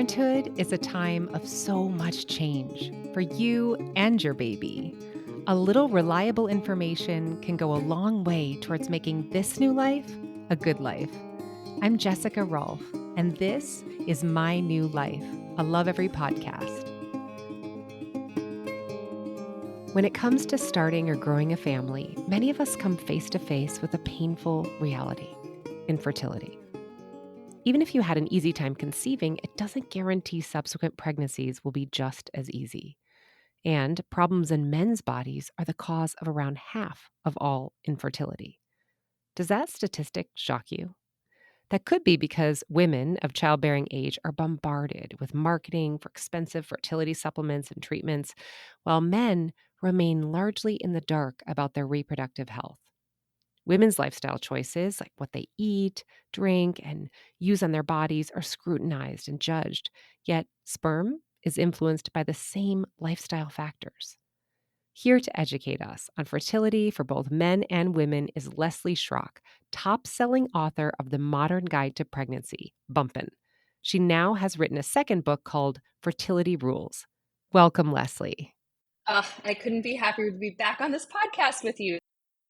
Parenthood is a time of so much change for you and your baby. A little reliable information can go a long way towards making this new life a good life. I'm Jessica Rolfe, and this is My New Life, a Lovevery podcast. When it comes to starting or growing a family, many of us come face to face with a painful reality: infertility. Even if you had an easy time conceiving, it doesn't guarantee subsequent pregnancies will be just as easy. And problems in men's bodies are the cause of around half of all infertility. Does that statistic shock you? That could be because women of childbearing age are bombarded with marketing for expensive fertility supplements and treatments, while men remain largely in the dark about their reproductive health. Women's lifestyle choices, like what they eat, drink, and use on their bodies, are scrutinized and judged, yet sperm is influenced by the same lifestyle factors. Here to educate us on fertility for both men and women is Leslie Schrock, top-selling author of The Modern Guide to Pregnancy, Bumpin'. She now has written a second book called Fertility Rules. Welcome, Leslie. I couldn't be happier to be back on this podcast with you.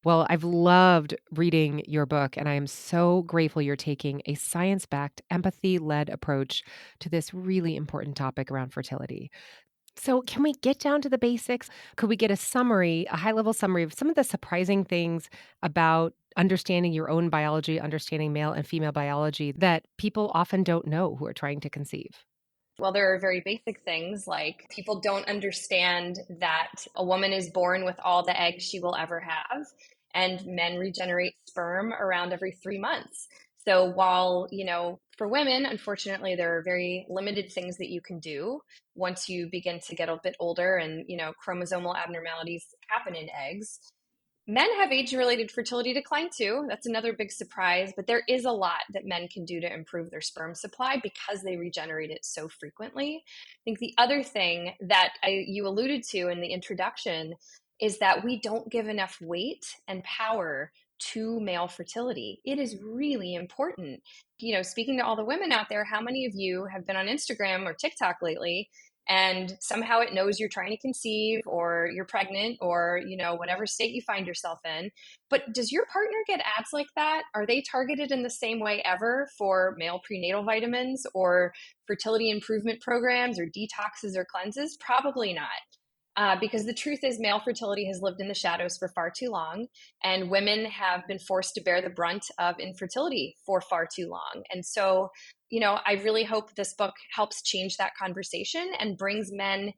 Well, I've loved reading your book, and I am so grateful you're taking a science-backed, empathy-led approach to this really important topic around fertility. So, can we get down to the basics? Could we get a summary, a high-level summary of some of the surprising things about understanding your own biology, understanding male and female biology that people often don't know who are trying to conceive? Well, there are very basic things like people don't understand that a woman is born with all the eggs she will ever have, and men regenerate sperm around every 3 months. So while, for women, unfortunately, there are very limited things that you can do once you begin to get a bit older and, chromosomal abnormalities happen in eggs. Men have age-related fertility decline too. That's another big surprise, but there is a lot that men can do to improve their sperm supply because they regenerate it so frequently. I think the other thing that you alluded to in the introduction is that we don't give enough weight and power to male fertility. It is really important. Speaking to all the women out there, how many of you have been on Instagram or TikTok lately and somehow it knows you're trying to conceive or you're pregnant or whatever state you find yourself in? But does your partner get ads like that? Are they targeted in the same way ever for male prenatal vitamins or fertility improvement programs or detoxes or cleanses? Probably not. Because the truth is, male fertility has lived in the shadows for far too long, and women have been forced to bear the brunt of infertility for far too long. And so, I really hope this book helps change that conversation and brings men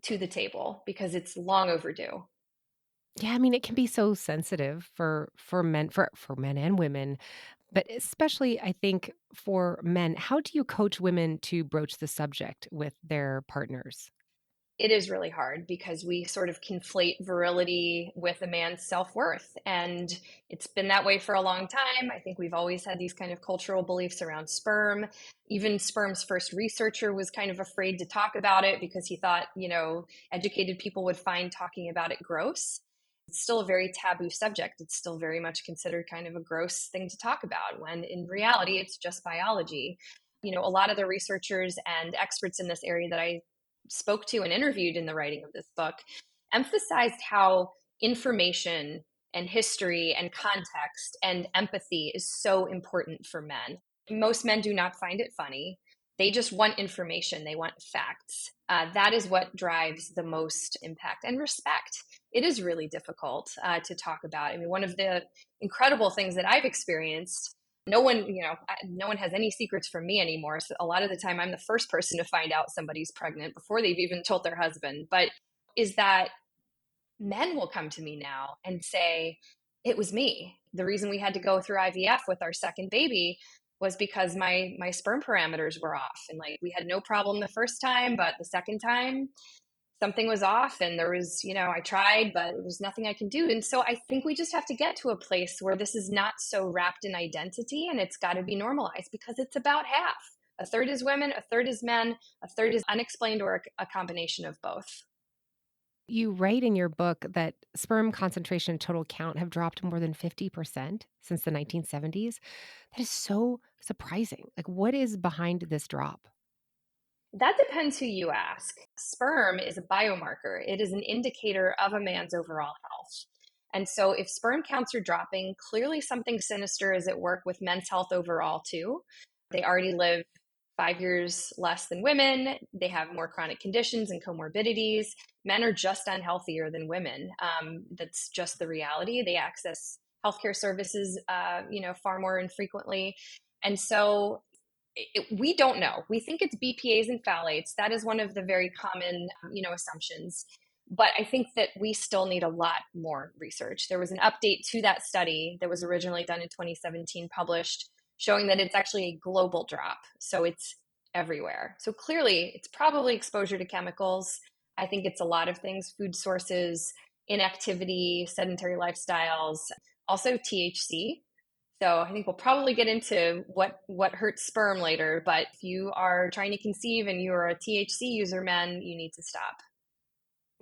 to the table because it's long overdue. Yeah, I mean, it can be so sensitive for men, for men and women, but especially I think for men. How do you coach women to broach the subject with their partners? It is really hard because we sort of conflate virility with a man's self-worth. And it's been that way for a long time. I think we've always had these kind of cultural beliefs around sperm. Even sperm's first researcher was kind of afraid to talk about it because he thought, educated people would find talking about it gross. It's still a very taboo subject. It's still very much considered kind of a gross thing to talk about when in reality, it's just biology. A lot of the researchers and experts in this area that I spoke to and interviewed in the writing of this book emphasized how information and history and context and empathy is so important for men. Most men do not find it funny. They just want information, they want facts. That is what drives the most impact and respect. It is really difficult to talk about. I mean, one of the incredible things that I've experienced, no one has any secrets from me anymore. So a lot of the time I'm the first person to find out somebody's pregnant before they've even told their husband. But is that men will come to me now and say, it was me. The reason we had to go through IVF with our second baby was because my sperm parameters were off. And like we had no problem the first time, but the second time something was off and there was, I tried, but there was nothing I can do. And so I think we just have to get to a place where this is not so wrapped in identity and it's got to be normalized because it's about half. A third is women, a third is men, a third is unexplained or a combination of both. You write in your book that sperm concentration and total count have dropped more than 50% since the 1970s. That is so surprising. Like, what is behind this drop? That depends who you ask. Sperm is a biomarker. It is an indicator of a man's overall health. And so if sperm counts are dropping, clearly something sinister is at work with men's health overall too. They already live 5 years less than women. They have more chronic conditions and comorbidities. Men are just unhealthier than women. That's just the reality. They access healthcare services, far more infrequently. And so we don't know. We think it's BPAs and phthalates. That is one of the very common, assumptions. But I think that we still need a lot more research. There was an update to that study that was originally done in 2017, published, showing that it's actually a global drop. So it's everywhere. So clearly, it's probably exposure to chemicals. I think it's a lot of things: food sources, inactivity, sedentary lifestyles, also THC. So I think we'll probably get into what hurts sperm later, but if you are trying to conceive and you're a THC user, men, you need to stop.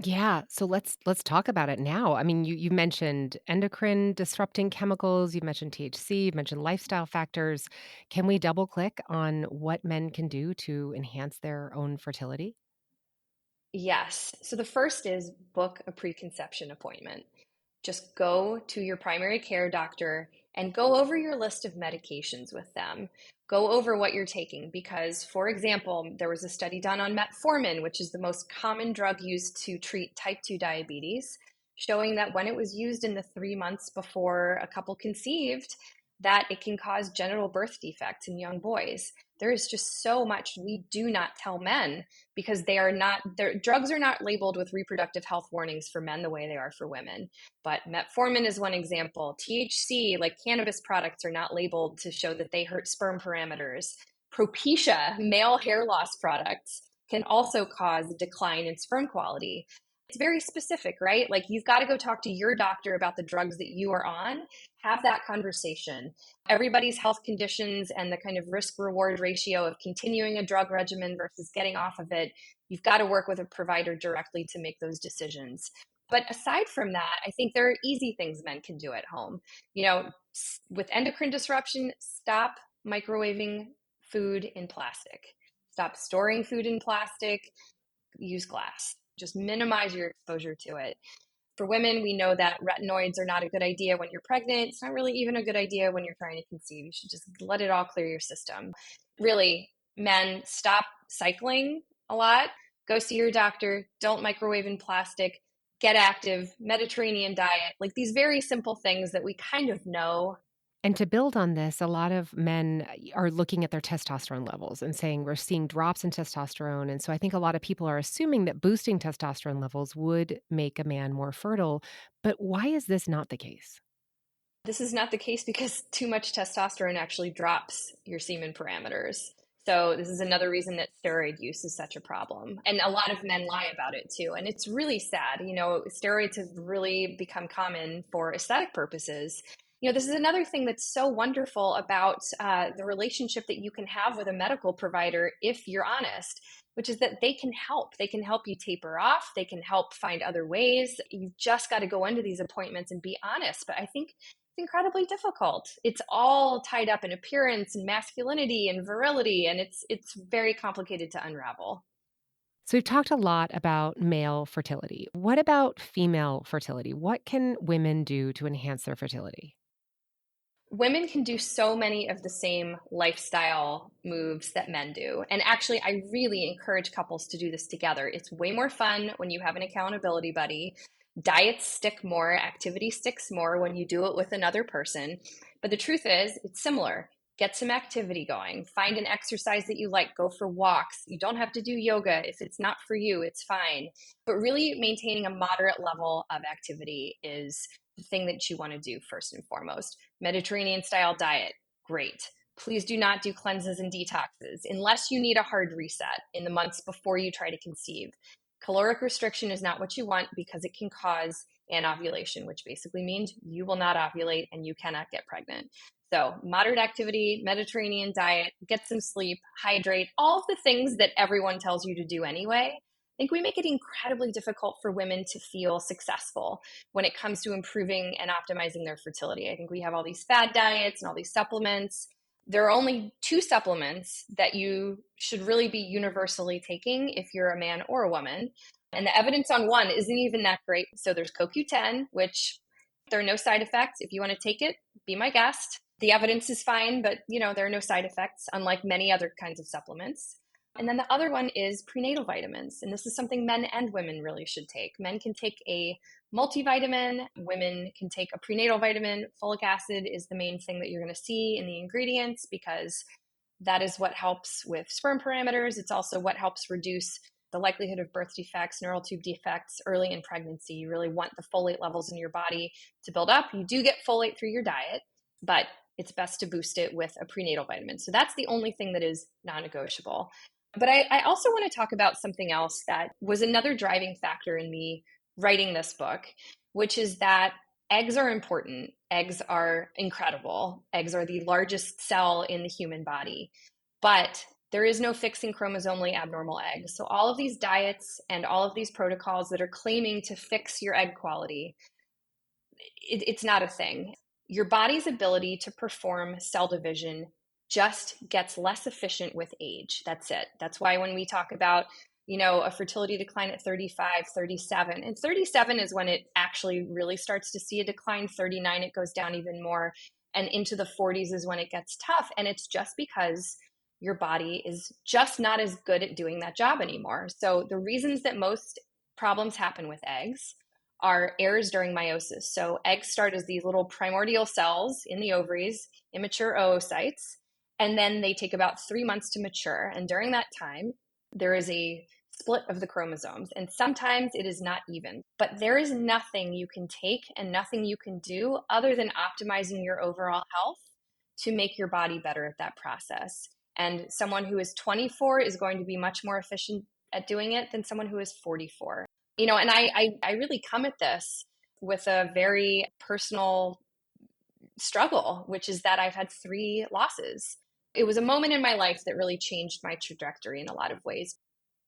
Yeah, so let's talk about it now. I mean, you mentioned endocrine disrupting chemicals, you mentioned THC, you mentioned lifestyle factors. Can we double click on what men can do to enhance their own fertility? Yes. So the first is book a preconception appointment. Just go to your primary care doctor and go over your list of medications with them. Go over what you're taking because, for example, there was a study done on metformin, which is the most common drug used to treat type 2 diabetes, showing that when it was used in the 3 months before a couple conceived, that it can cause genital birth defects in young boys. There is just so much we do not tell men because they are not, their drugs are not labeled with reproductive health warnings for men the way they are for women. But metformin is one example. THC, like cannabis products, are not labeled to show that they hurt sperm parameters. Propecia, male hair loss products, can also cause a decline in sperm quality. It's very specific, right? Like you've got to go talk to your doctor about the drugs that you are on, have that conversation. Everybody's health conditions and the kind of risk reward ratio of continuing a drug regimen versus getting off of it, you've got to work with a provider directly to make those decisions. But aside from that, I think there are easy things men can do at home. With endocrine disruption, stop microwaving food in plastic. Stop storing food in plastic, use glass. Just minimize your exposure to it. For women, we know that retinoids are not a good idea when you're pregnant. It's not really even a good idea when you're trying to conceive. You should just let it all clear your system. Really, men, stop cycling a lot. Go see your doctor. Don't microwave in plastic. Get active, Mediterranean diet, like these very simple things that we kind of know. And to build on this, a lot of men are looking at their testosterone levels and saying we're seeing drops in testosterone. And so I think a lot of people are assuming that boosting testosterone levels would make a man more fertile. But why is this not the case? This is not the case because too much testosterone actually drops your semen parameters. So this is another reason that steroid use is such a problem. And a lot of men lie about it too. And it's really sad. Steroids have really become common for aesthetic purposes. This is another thing that's so wonderful about the relationship that you can have with a medical provider if you're honest, which is that they can help. They can help you taper off. They can help find other ways. You've just got to go into these appointments and be honest. But I think incredibly difficult. It's all tied up in appearance and masculinity and virility, and it's very complicated to unravel. So we've talked a lot about male fertility. What about female fertility? What can women do to enhance their fertility? Women can do so many of the same lifestyle moves that men do. And actually, I really encourage couples to do this together. It's way more fun when you have an accountability buddy. Diets stick more, activity sticks more when you do it with another person. But the truth is, it's similar. Get some activity going. Find an exercise that you like. Go for walks. You don't have to do yoga. If it's not for you, it's fine. But really, maintaining a moderate level of activity is the thing that you want to do first and foremost. Mediterranean style diet, great. Please do not do cleanses and detoxes unless you need a hard reset in the months before you try to conceive. Caloric restriction is not what you want because it can cause anovulation, which basically means you will not ovulate and you cannot get pregnant. So, moderate activity, Mediterranean diet, get some sleep, hydrate, all of the things that everyone tells you to do anyway. I think we make it incredibly difficult for women to feel successful when it comes to improving and optimizing their fertility. I think we have all these fad diets and all these supplements. There are only two supplements that you should really be universally taking if you're a man or a woman. And the evidence on one isn't even that great. So there's CoQ10, which there are no side effects. If you want to take it, be my guest. The evidence is fine, but there are no side effects, unlike many other kinds of supplements. And then the other one is prenatal vitamins. And this is something men and women really should take. Men can take a multivitamin, women can take a prenatal vitamin. Folic acid is the main thing that you're going to see in the ingredients because that is what helps with sperm parameters. It's also what helps reduce the likelihood of birth defects, neural tube defects early in pregnancy. You really want the folate levels in your body to build up. You do get folate through your diet, but it's best to boost it with a prenatal vitamin. So that's the only thing that is non-negotiable. But I also want to talk about something else that was another driving factor in me writing this book, which is that eggs are important. Eggs are incredible. Eggs are the largest cell in the human body. But there is no fixing chromosomally abnormal eggs. So all of these diets and all of these protocols that are claiming to fix your egg quality, it's not a thing. Your body's ability to perform cell division just gets less efficient with age. That's it. That's why when we talk about, a fertility decline at 35, 37, and 37 is when it actually really starts to see a decline. 39, it goes down even more. And into the 40s is when it gets tough. And it's just because your body is just not as good at doing that job anymore. So the reasons that most problems happen with eggs are errors during meiosis. So eggs start as these little primordial cells in the ovaries, immature oocytes, and then they take about 3 months to mature. And during that time, there is a split of the chromosomes, and sometimes it is not even. But there is nothing you can take and nothing you can do other than optimizing your overall health to make your body better at that process. And someone who is 24 is going to be much more efficient at doing it than someone who is 44. And I really come at this with a very personal struggle, which is that I've had 3 losses. It was a moment in my life that really changed my trajectory in a lot of ways.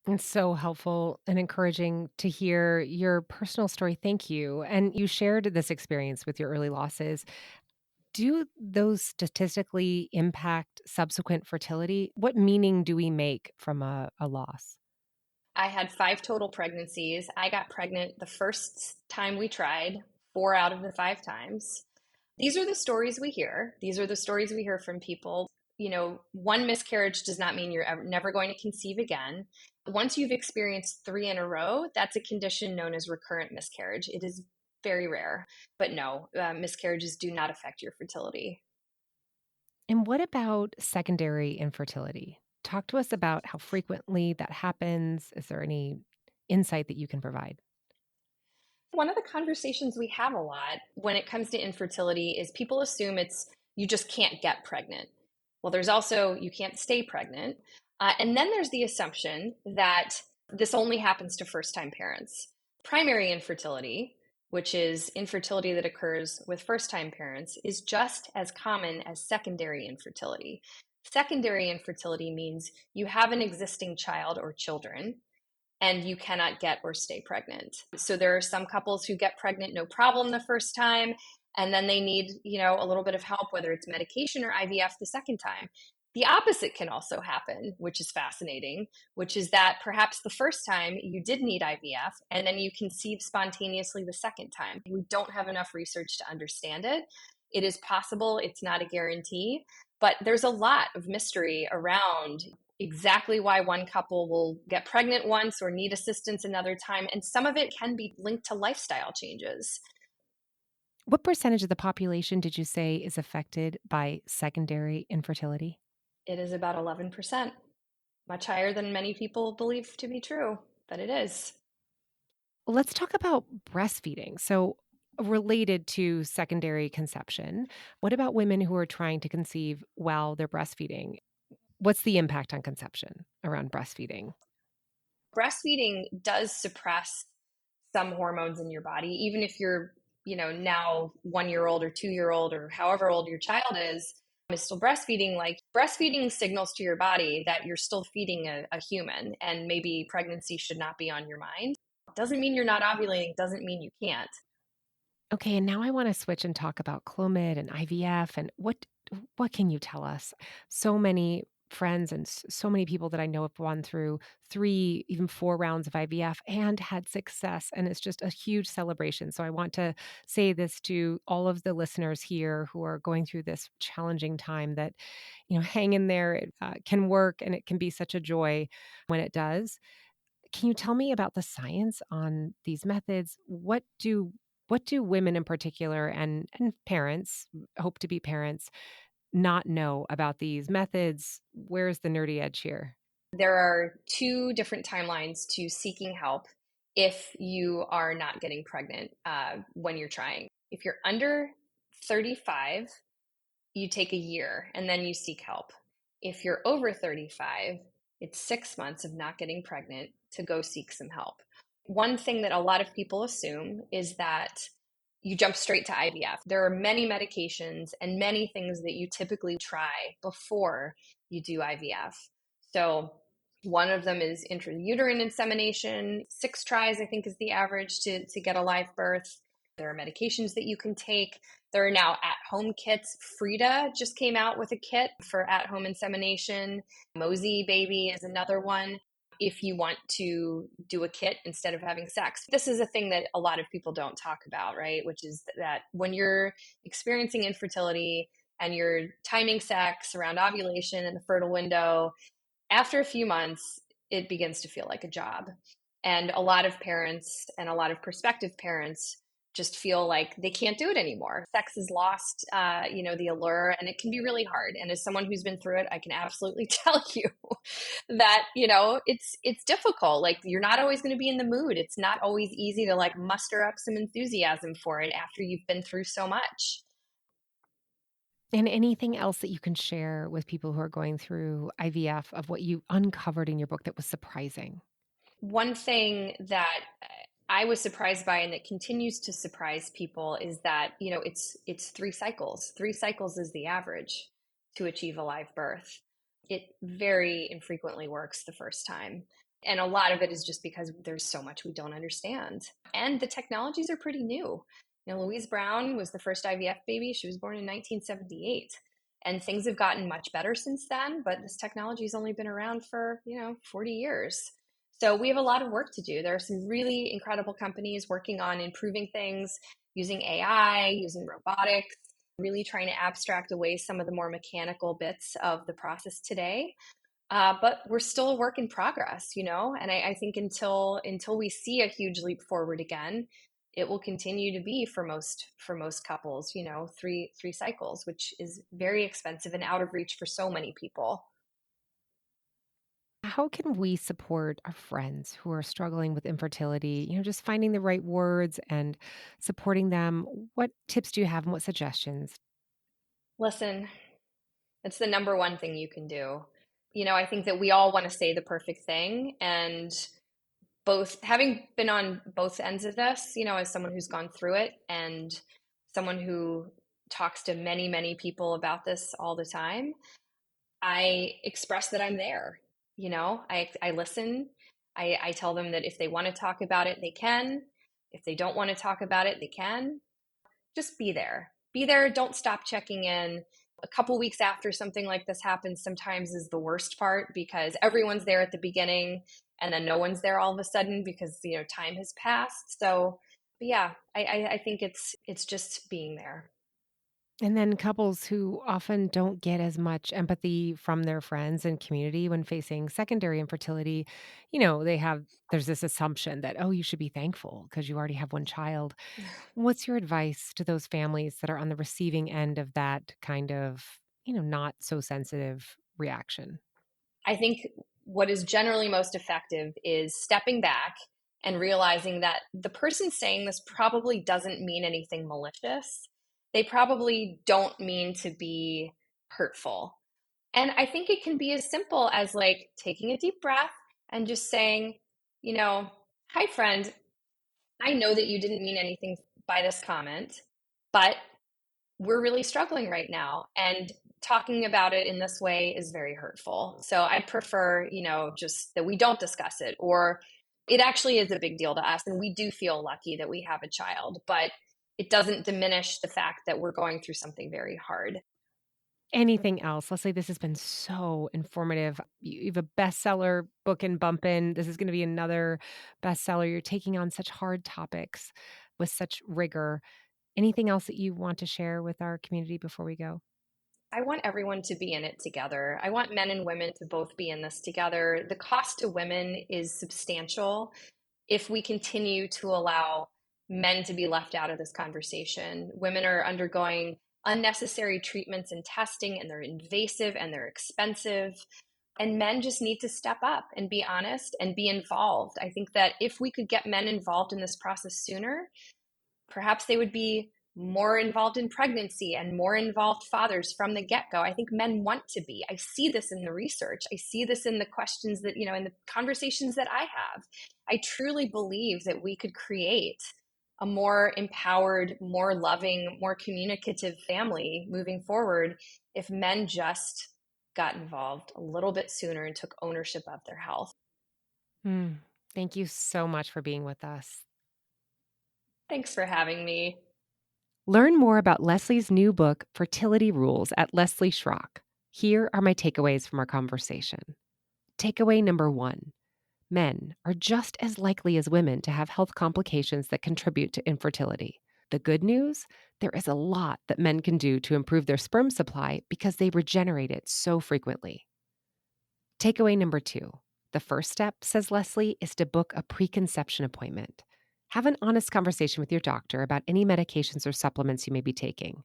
It's so helpful and encouraging to hear your personal story. Thank you. And you shared this experience with your early losses. Do those statistically impact subsequent fertility? What meaning do we make from a loss? I had 5 total pregnancies. I got pregnant the first time we tried, 4 out of the 5 times. These are the stories we hear. These are the stories we hear from people. One miscarriage does not mean you're never going to conceive again. Once you've experienced 3 in a row, that's a condition known as recurrent miscarriage. It is very rare, but no, miscarriages do not affect your fertility. And what about secondary infertility? Talk to us about how frequently that happens. Is there any insight that you can provide? One of the conversations we have a lot when it comes to infertility is people assume it's you just can't get pregnant. Well, there's also you can't stay pregnant. And then there's the assumption that this only happens to first time parents. Primary infertility, which is infertility that occurs with first time parents, is just as common as secondary infertility. Secondary infertility means you have an existing child or children and you cannot get or stay pregnant. So there are some couples who get pregnant no problem the first time, and then they need, a little bit of help, whether it's medication or IVF the second time. The opposite can also happen, which is fascinating, which is that perhaps the first time you did need IVF and then you conceive spontaneously the second time. We don't have enough research to understand it. It is possible, it's not a guarantee, but there's a lot of mystery around exactly why one couple will get pregnant once or need assistance another time. And some of it can be linked to lifestyle changes. What percentage of the population did you say is affected by secondary infertility? It is about 11%, much higher than many people believe to be true, but it is. Let's talk about breastfeeding. So, related to secondary conception, what about women who are trying to conceive while they're breastfeeding? What's the impact on conception around breastfeeding? Breastfeeding does suppress some hormones in your body, even if you're, now 1 year old or 2 year old or however old your child is still breastfeeding. Like breastfeeding signals to your body that you're still feeding a human and maybe pregnancy should not be on your mind. Doesn't mean you're not ovulating, doesn't mean you can't. Okay, and now I want to switch and talk about Clomid and IVF and what can you tell us? So many friends and so many people that I know have gone through 3, even 4 rounds of IVF and had success, and it's just a huge celebration. So I want to say this to all of the listeners here who are going through this challenging time that, hang in there. It can work and it can be such a joy when it does. Can you tell me about the science on these methods? What do women in particular and parents, hope to be parents, not know about these methods? Where's the nerdy edge here? There are two different timelines to seeking help if you are not getting pregnant when you're trying. If you're under 35, you take a year and then you seek help. If you're over 35, it's 6 months of not getting pregnant to go seek some help. One thing that a lot of people assume is that you jump straight to IVF. There are many medications and many things that you typically try before you do IVF. So, one of them is intrauterine insemination. 6 tries, I think, is the average to get a live birth. There are medications that you can take. There are now at home kits. Frida just came out with a kit for at home insemination. Mosey Baby is another one if you want to do a kit instead of having sex. This is a thing that a lot of people don't talk about, right? Which is that when you're experiencing infertility and you're timing sex around ovulation and the fertile window, after a few months, it begins to feel like a job. And a lot of parents and a lot of prospective parents just feel like they can't do it anymore. Sex has lost, the allure, and it can be really hard. And as someone who's been through it, I can absolutely tell you that it's difficult. Like you're not always going to be in the mood. It's not always easy to like muster up some enthusiasm for it after you've been through so much. And anything else that you can share with people who are going through IVF of what you uncovered in your book that was surprising? One thing that I was surprised by and that continues to surprise people is that, it's 3 cycles. 3 cycles is the average to achieve a live birth. It very infrequently works the first time. And a lot of it is just because there's so much we don't understand. And the technologies are pretty new. Louise Brown was the first IVF baby. She was born in 1978. And things have gotten much better since then, but this technology has only been around for, 40 years. So we have a lot of work to do. There are some really incredible companies working on improving things using AI, using robotics, really trying to abstract away some of the more mechanical bits of the process today. But we're still a work in progress, and I think until we see a huge leap forward again, it will continue to be for most couples, 3 cycles, which is very expensive and out of reach for so many people. How can we support our friends who are struggling with infertility? Just finding the right words and supporting them. What tips do you have and what suggestions? Listen, it's the number one thing you can do. I think that we all want to say the perfect thing. And both having been on both ends of this, as someone who's gone through it and someone who talks to many, many people about this all the time, I express that I'm there. I listen. I tell them that if they want to talk about it, they can. If they don't want to talk about it, they can. Just be there. Be there. Don't stop checking in. A couple weeks after something like this happens sometimes is the worst part because everyone's there at the beginning and then no one's there all of a sudden because time has passed. So but yeah, I think it's just being there. And then couples who often don't get as much empathy from their friends and community when facing secondary infertility, there's this assumption that, oh, you should be thankful because you already have one child. What's your advice to those families that are on the receiving end of that kind of, not so sensitive reaction? I think what is generally most effective is stepping back and realizing that the person saying this probably doesn't mean anything malicious. They probably don't mean to be hurtful. And I think it can be as simple as like taking a deep breath and just saying, you know, hi, friend, I know that you didn't mean anything by this comment, but we're really struggling right now. And talking about it in this way is very hurtful. So I prefer, just that we don't discuss it, or it actually is a big deal to us. And we do feel lucky that we have a child, but it doesn't diminish the fact that we're going through something very hard. Anything else? Leslie, this has been so informative. You have a bestseller book in bumpin'. This is gonna be another bestseller. You're taking on such hard topics with such rigor. Anything else that you want to share with our community before we go? I want everyone to be in it together. I want men and women to both be in this together. The cost to women is substantial if we continue to allow men to be left out of this conversation. Women are undergoing unnecessary treatments and testing, and they're invasive and they're expensive. And men just need to step up and be honest and be involved. I think that if we could get men involved in this process sooner, perhaps they would be more involved in pregnancy and more involved fathers from the get-go. I think men want to be. I see this in the research. I see this in the questions that, in the conversations that I have. I truly believe that we could create a more empowered, more loving, more communicative family moving forward if men just got involved a little bit sooner and took ownership of their health. Mm. Thank you so much for being with us. Thanks for having me. Learn more about Leslie's new book, Fertility Rules, at Leslie Schrock. Here are my takeaways from our conversation. Takeaway number 1. Men are just as likely as women to have health complications that contribute to infertility. The good news? There is a lot that men can do to improve their sperm supply because they regenerate it so frequently. Takeaway number 2. The first step, says Leslie, is to book a preconception appointment. Have an honest conversation with your doctor about any medications or supplements you may be taking.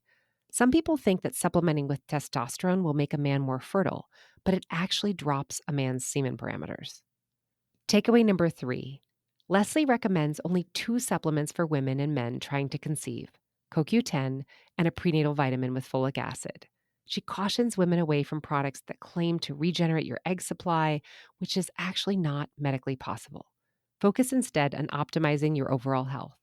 Some people think that supplementing with testosterone will make a man more fertile, but it actually drops a man's semen parameters. Takeaway number 3. Leslie recommends only 2 supplements for women and men trying to conceive: CoQ10 and a prenatal vitamin with folic acid. She cautions women away from products that claim to regenerate your egg supply, which is actually not medically possible. Focus instead on optimizing your overall health.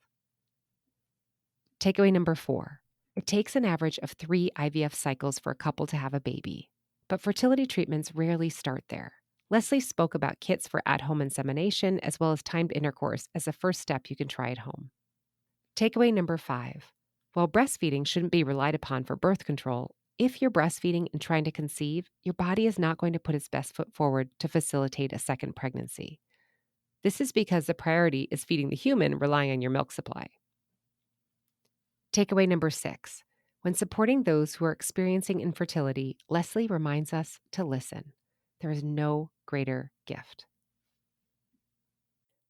Takeaway number 4. It takes an average of 3 IVF cycles for a couple to have a baby, but fertility treatments rarely start there. Leslie spoke about kits for at-home insemination as well as timed intercourse as a first step you can try at home. Takeaway number 5. While breastfeeding shouldn't be relied upon for birth control, if you're breastfeeding and trying to conceive, your body is not going to put its best foot forward to facilitate a second pregnancy. This is because the priority is feeding the human, relying on your milk supply. Takeaway number 6. When supporting those who are experiencing infertility, Leslie reminds us to listen. There is no greater gift.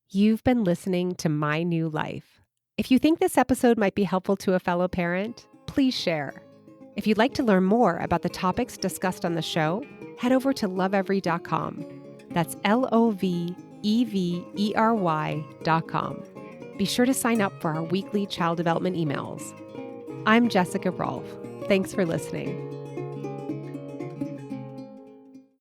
You've been listening to My New Life. If you think this episode might be helpful to a fellow parent, please share. If you'd like to learn more about the topics discussed on the show, head over to lovevery.com. That's LOVEVERY.com. Be sure to sign up for our weekly child development emails. I'm Jessica Rolfe. Thanks for listening.